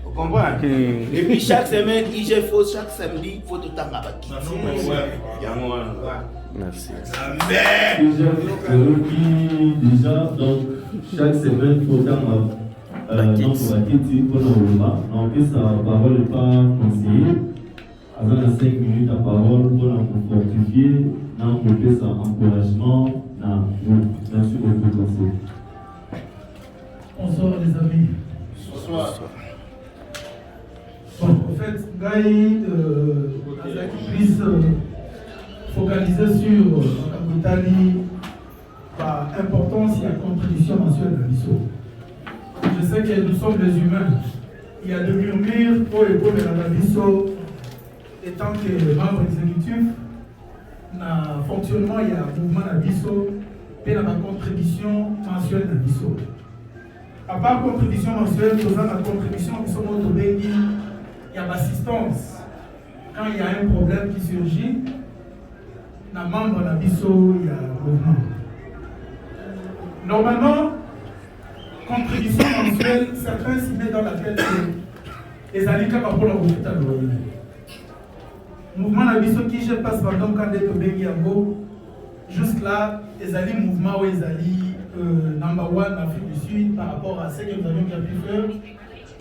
Vous comprenez? Et puis chaque semaine, il faut chaque samedi, il faut tout le temps bakiti. Merci. Déjà, donc, chaque semaine, il faut faire donc, on peut sa parole n'est pas conseillée. Avant la 5 minutes, la parole pour nous fortifier, on peut sa encouragement. Merci beaucoup, conseil. Bonsoir les amis. Bonsoir. Bon, en fait, Gaï, puisse focaliser sur Kakutali par importance et la contribution mensuelle de l'ISO. Je sais que nous sommes des humains. Il y a des murmures pour et pour la l'ISO, étant que membre exécutif, dans le fonctionnement, il y a un mouvement de l'ISO et la contribution mensuelle de l'ISO. À part contribution mensuelle, nous avons la contribution qui sont au Bengi. Il y a l'assistance. Quand il y a un problème qui surgit, dans le membre de la BISO, il y a un mouvement. Normalement, contribution mensuelle, certains s'y mettent dans la tête les alliés pour le hôpital. Mouvement de la BISO qui je passe pendant quand il y a jusque-là, les alliés mouvement ou les alliés number one en Afrique du Sud par rapport à ce que nous avions pu faire.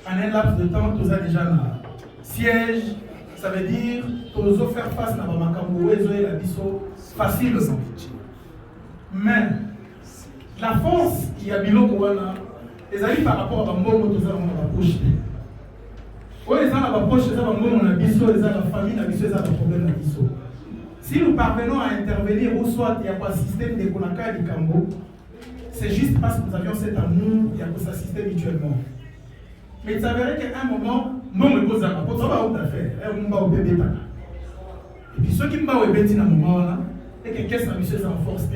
En un laps de temps, tout ça déjà là. Siège, ça veut dire que nous allons faire face à Makambo et la BISO facilement. Mais la force qui a bilo Kouana, les amis par rapport à Bambo, tout ça, on va poche. Oui, les gens la poche, les gens on a BISO, les gens la famille, la BISO, les gens le problème de BISO. Si nous parvenons à intervenir, ou soit il y a pas système de Konaka et de Kambo, c'est juste parce que nous avions cet amour, il y a que s'assister mutuellement. Mais il s'avérait qu'à un moment, non, mais vous avez pas d'affaires, et puis ceux qui me battent au bêtis dans le moment là, et que qu'est-ce que la mission renforce,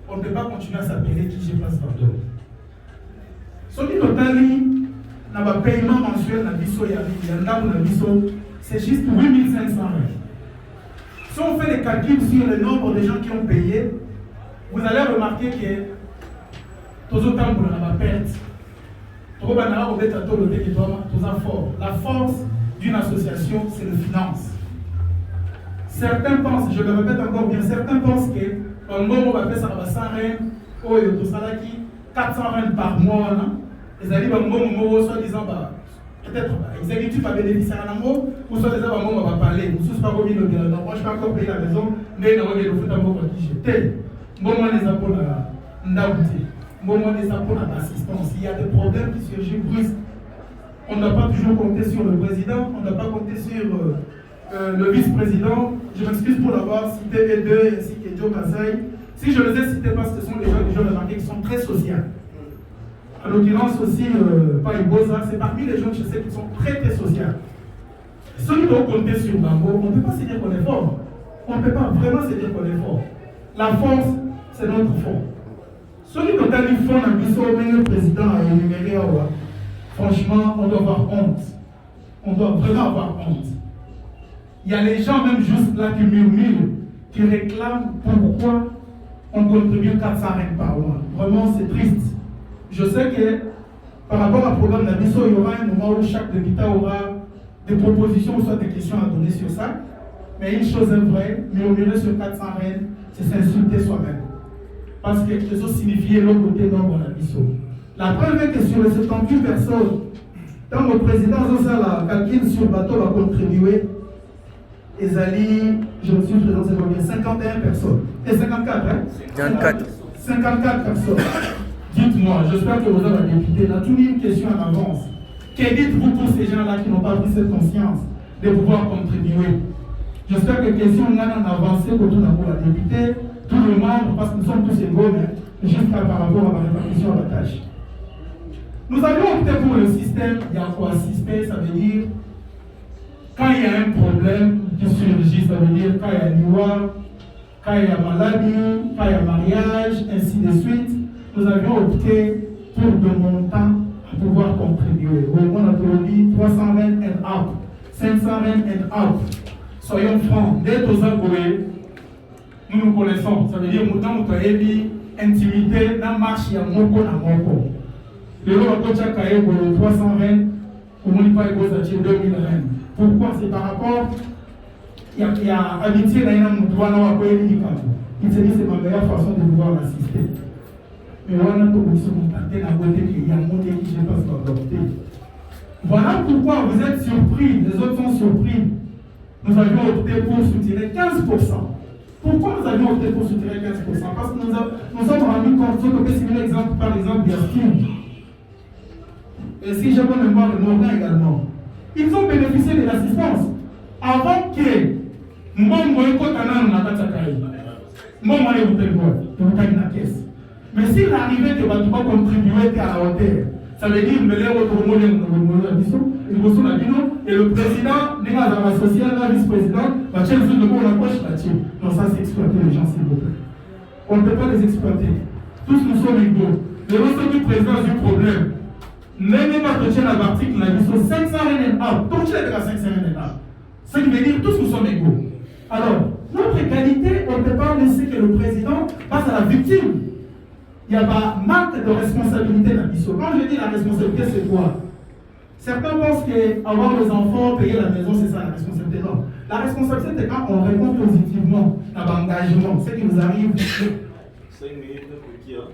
on ne peut pas continuer à s'appeler qui j'ai place pardon. Ce qui nous n'a pas paiement mensuel dans l'ISO, il y a un c'est juste 8500 €. Si on fait les calculs sur le nombre de gens qui ont payé, vous allez remarquer que tous autant pour la perte. La force d'une association, c'est le finance. Certains pensent, je le répète encore bien, certains pensent que un moment va faire ça va 100 € 400 € par mois. Les alliés vont soit disant peut-être exécutif va bénéficier à un mot, ou soit des gens va parler, ou soit pas remis le bien. Moi je ne vais pas encore payer la maison, mais il y a des foot à moi qui j'étais. Moi les apôts là, n'abouti. Moment des apports d'assistance, il y a des problèmes qui surgissent brusques. On n'a pas toujours compté sur le président, on n'a pas compté sur le vice-président. Je m'excuse pour l'avoir cité les deux ainsi que Joe Kassai. Si je les ai cités parce que ce sont des gens que je remarqué qui sont très sociaux. En l'occurrence aussi, pas Iboza, c'est parmi les gens que je sais qui sont très très sociaux. Ceux qui doivent compter sur Bambo, on ne peut pas se dire qu'on est fort. On ne peut pas vraiment se dire qu'on est fort. La force, c'est notre force. Ceux qui ont font un biseau, même le président a énuméré, franchement, on doit avoir honte. On doit vraiment avoir honte. Il y a les gens, même juste là, qui murmurent, qui réclament pourquoi on contribue 400 € par mois. Vraiment, c'est triste. Je sais que par rapport au programme d'Abisso, il y aura un moment où chaque député aura des propositions ou soit des questions à donner sur ça. Mais une chose est vraie, murmurer sur 400 €, c'est s'insulter soi-même. Parce que les autres signifiaient l'autre côté nombre de la mission. La preuve est que sur les 78 personnes, quand le président a calculé sur le bateau, va contribuer, et Zali, je me suis présenté combien 51 personnes. Et 54, hein 54 personnes. Dites-moi, j'espère que vous avez un député, là, tout une question en avance. Que dites-vous pour ces gens-là qui n'ont pas pris cette conscience de pouvoir contribuer? J'espère que question on a avancé pour tout d'abord la députée, tout le monde, parce que nous sommes tous égaux, mais juste par rapport à ma répartition à la tâche. Nous avions opté pour le système, il y a quoi assister, ça veut dire quand il y a un problème qui surgit, ça veut dire quand il y a une loi, quand il y a maladie, quand il y a mariage, ainsi de suite, nous avions opté pour de montants à pouvoir contribuer. On a dit 320 and up, 520 and up. Soyons francs, dès aux Agoué, nous nous connaissons. Ça veut dire que nous avons intimité dans la marche, il y a moko na moko. Le lot de 320, au moins pas 2000 rennes. Pourquoi? C'est par rapport, il y a habitué dans un mouvement dans le pays. Il se dit c'est ma meilleure façon de pouvoir l'assister. Mais on a tout aussi contacté la beauté qu'il y a un monde qui je pense adopter. Voilà pourquoi vous êtes surpris, les autres sont surpris. Nous avions opté pour soutirer 15%. Pourquoi nous avions opté pour soutirer 15%? Parce que nous sommes rendus compte que c'est un exemple, par exemple, Yaskin. Et si j'ai bonne mémoire, le Morgan également. Ils ont bénéficié de l'assistance. Avant que mais s'il arrivait que tu vas contribuer à la hauteur, ça veut dire et le président, la social, la vice-président, va chercher le mot la poche là-dessus. Non, ça c'est exploiter les gens, s'il vous plaît. On ne peut pas les exploiter. Tous nous sommes égaux. Le reste du président du problème. Même pas toucher l'article, la mission 500 RNA. Donc tu es à 500 RNA. Ça veut dire tous nous sommes égaux. Alors, notre égalité, on ne peut pas laisser que le président passe à la victime. Il n'y a pas manque de responsabilité dans la mission. Quand je dis la responsabilité, c'est quoi? Certains pensent qu'avoir les enfants, payer la maison, c'est ça la responsabilité. Non. La responsabilité, c'est quand on répond positivement à l'engagement. Ce qui nous arrive. 5 minutes,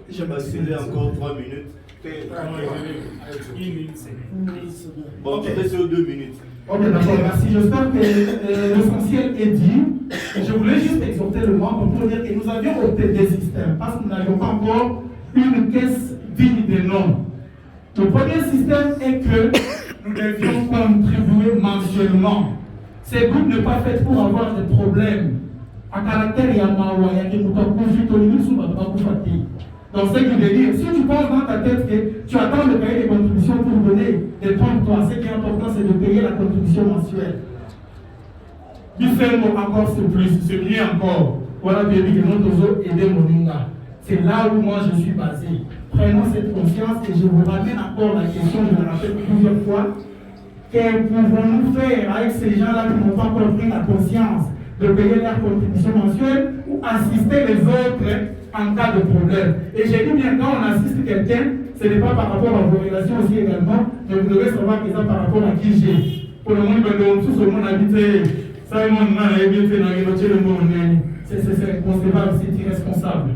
je vais accélérer encore 3 minutes. Bon, tu fais sur 2 minutes. Ok, d'accord, merci. J'espère que l'essentiel est dit. Je voulais juste exhorter le membre pour dire que nous avions opté des systèmes parce que nous n'avions pas encore une caisse digne de nom. Le premier système est que nous devions contribuer mensuellement. Ces groupes ne sont pas faits pour avoir des problèmes. À caractère, il y a Mawa, il y a des moutons conjugés, donc, ce qui veut dire, si tu penses dans ta tête que tu attends de payer des contributions pour donner des points de toi, ce qui est important, c'est de payer la contribution mensuelle. Du fait encore c'est plus, c'est mieux encore. Voilà, baby, que nous aider Moninga. C'est là où moi je suis basé. Prenons cette conscience et je vous ramène encore la question, je la rappelle plusieurs fois. Que pouvons-nous faire avec ces gens-là qui n'ont pas encore pris la conscience de payer leur contribution mensuelle ou assister les autres en cas de problème? Et j'ai dit bien, quand on assiste quelqu'un, ce n'est pas par rapport à vos relations aussi également, mais vous devez savoir que c'est par rapport à qui j'ai. Pour le monde, tout ce monde habite, ça est mon nom, et bien fait dans le monde, c'est inconcevable, c'est irresponsable.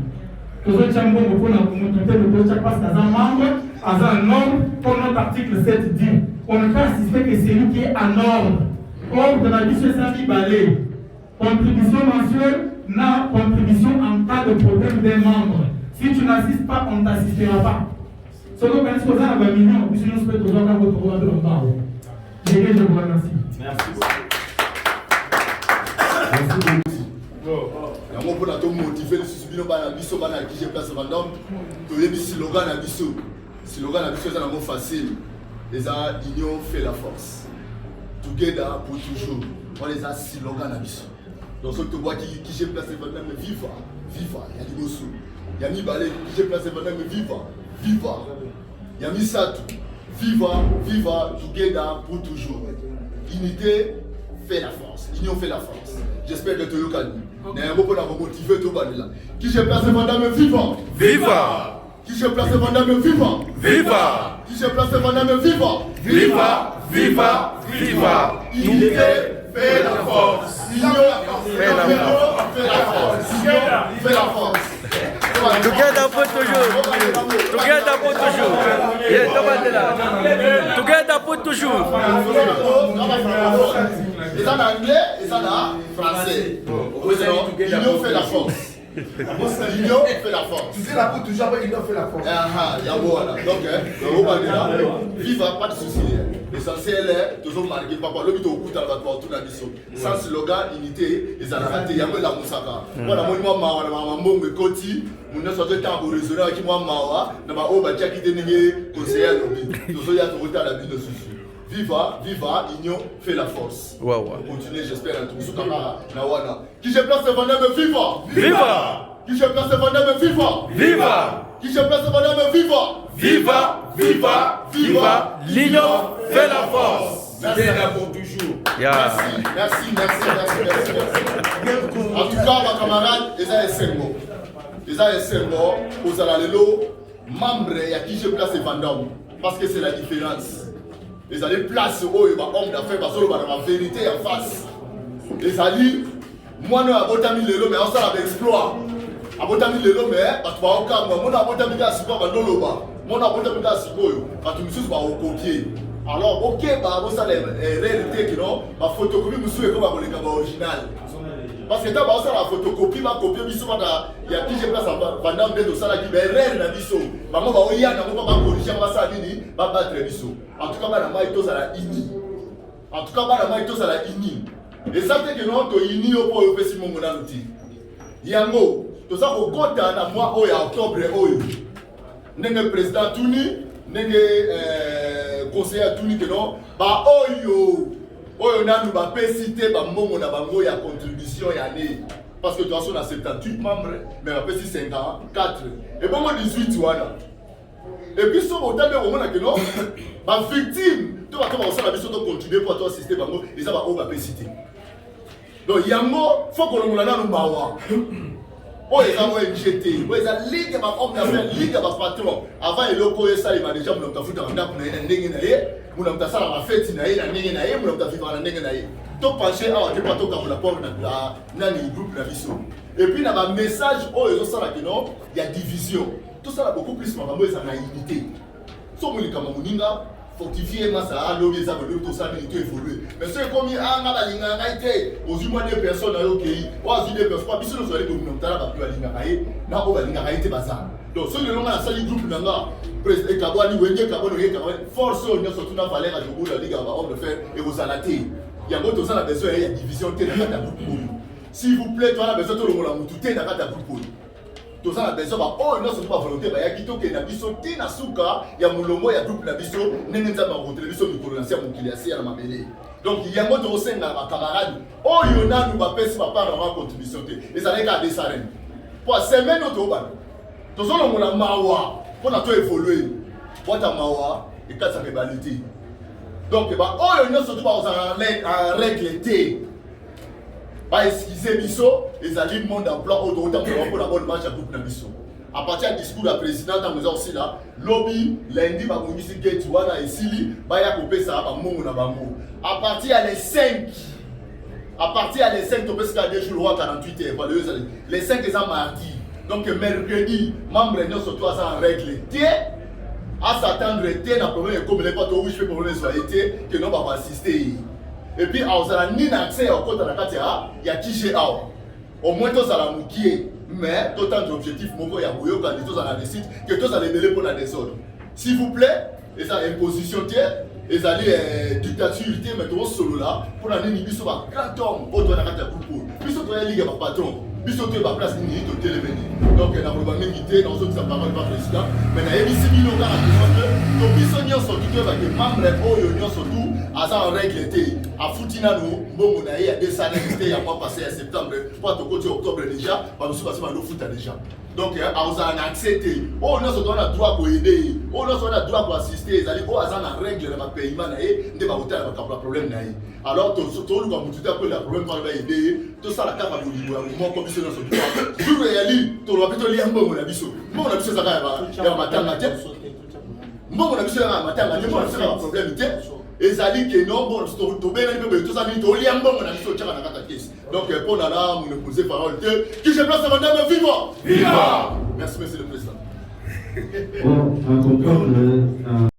Tous les gens qui ont le parce qu'à un membre, à un ordre, comme notre article 7 dit, on ne peut assister que celui qui est en ordre. Or, de la vie, c'est ça qui balaye. Contribution mensuelle, na contribution en cas de problème des membres. Si tu n'assistes pas, on ne t'assistera pas. Ce que vous pensez que vous avez un million, puis sinon, vous pouvez toujours avoir votre droit de l'embarras. Je vous remercie. Merci beaucoup. yango mpona tomotive lisusu bino bana biso bana ya kije place vandam toyebi slogan na biso eza nango facile eza union fait la force together pour toujours wana eza slogan na biso donc soki tobwaki kije place vandam viva ya liboso ya mibale kije place vandam viva ya misato viva together pour toujours. Unité fait la force, l'union fait la force. J'espère que tu es au calme. Mais un mot pour la motiver tout le monde. Qui j'ai placé madame vivant. Viva. Qui j'ai placé madame vivant. Viva. Qui j'ai placé madame vivant. Viva. Unité fait la force. L'union fait la force. Fait la force. Together pour toujours. Together pour toujours. Together pour toujours. Et ça en anglais, et ça en français. L'union fait la force. L'union fait la force. Tu sais la pour toujours, l'union fait la force. Voilà. Donc, viva, pas de souci. L'essentiel est toujours marqué par le but au coup dans tout la mission. Sans slogan, unité, et ça n'a raté. Il y a la moussaka. Voilà, moi, je suis Koti. Mon nom est temps pour raisonner avec moi, Mawa. Je suis conseiller à l'objet. Tout ça, il y a tout à la vie de souci. Viva, viva, union fait la force. Wow. Continuez, j'espère, un tout Kamara, Nawana. Qui je place Vandame, viva! Viva! Qui je place Vandame, viva! Viva! Qui je place Vandame, viva! Viva! Viva! Viva! L'union fait la force! Merci pour toujours. Merci. En tout cas, ma camarade, ils ont essayé mort. Ils ont essayé mort aux Alalelo, membres et à qui je place Vandame. Parce que c'est la différence. Ils allaient placer où il y a homme d'affaires parce qu'il y a la vérité en face. Ils allaient, moi, nous avons mis le lot, mais on s'en a exploit. Abotami le lot, mais tu vas au cas, moi, abotami la sipo, moi, abotami la sipo, tu me suis pas au copier. Alors, ok, bah, ça, les réalités qui n'ont pas photocopie, monsieur, comme les gamins original. Parce que d'abord, ça, la photocopie, ma copie, il y a qui j'ai place pendant deux ça, qui est réel, la biso. Maman, bah, il y a un peu de corriger, ça, il va battre les biso. En tout cas, madame, il y a la ini. En tout cas, madame, il y a la ini. Et ça, c'est que nous avons ini au point où on fait si mon monalouti. Yango, tout ça, au compte à moi, au octobre, n'est président Touni, n'est conseiller Touni, que non, bah, on a nous cité na bango ya contribution ya année parce que tu as 78 membres mais on a 54 et bon 18 voilà et puis sur autant de moment que non ba victime tu vas commencer la mission de continuer pour toi assister bango et ça va on va cité donc yango faut que nous na nous bawa oh ils ont ONGT ils ont ligue ba homme d'affaires ligue ba patron avant il loko ça il m'a déjà mon tafuta na ndenge na ye mon tafuta la fête na ye na ndenge na ye mon tafuta na ndenge na ye to pencher ah tu pas to comme la porte na ni groupe na biso et puis na ba message oh ils ont ça là que non il y a division tout ça là beaucoup plus mambo ça na unité so mo likama muninga fortifier ma ça lobby ça veut tout ça milité évoluer mais c'est comme ah na ba linga ngaité aux humains des personnes na OK wa zi des personnes pas biso no so aller ko mutala ba tu alinga kaye na ko ba linga kaye te bazana donc ce le long na sali groupe nanga président Kabwani wenge Kabwani force on surtout na valeur à jour la ligue va on le faire et vous alaté il y a d'autres ça la besoin il y a division té dans ta groupe s'il vous plaît toi la besoin tout le monde la mututé dans ta groupe tout ça la besoin ba oh non c'est pas volonté ba ya kito ke na biso té na suka ya mulongo ya groupe na biso nenge nza ba rencontrer biso mikolo na sia mokili asia na mabele donc il y a d'autres aussi na ba camarades oh yona nous ba pesi ba part en contribution té et ça n'est qu'à des arènes pour semaine auto ba tout ça on la mawa pour na to évoluer bota mawa et quand ça fait balité donc bah oh yona surtout ba en règle té ba excuser biso les alliés monde emploi autant pour la bonne marche à groupe na biso à partir du discours du président dans nous aussi là lobby lundi ba bongisi gate wana esili ba ya kopé ça ba mongo na bango à partir les 5 to pesca des jours 48 heures les 5 c'est mardi donc mercredi membre nous surtout à en règle té à s'attendre té na problème comme les pas tout je fais problème soit été que non va assister et puis on a ni accès au compte na katia ya TGA au moins tous à la moukier mais autant d'objectifs moko ya boyo quand tous à la décide que tous à les mêler pour la désordre s'il vous plaît et ça imposition té et ça dictature té mais tout solo là pour la nini biso ba grand homme auto na katia groupe biso to ya ligue ba patron biso to ba place ni to télévéné donc na problème milité dans autres ça parole par président mais na ebisi bino ka to biso nyonso to ba que membre oyo nyonso tout à en règle té à futina nous mbongo na ya des années ya mois passé à septembre pour to côté octobre déjà ba nous passer ba no futa déjà donc on a accepté oh non so na droit pour aider oh non so na droit pour assister ezali oh azana règle na paiement na ye nde ba hôtel ba problème na ye alors to lu ka mutu ta ko la problème pour ba aider to ça la ka ba bolingo ya mo ko biso na so jour ya li to lo bito li mbongo na biso za ka ya matanga te mbongo na biso ya matanga te mo na problème te ezali que non bon to bien peu tout ça ni to li mbongo na biso tchaka na kata case donc pour nana mon poser parole qui je place madame viva viva merci monsieur le président bon à comprendre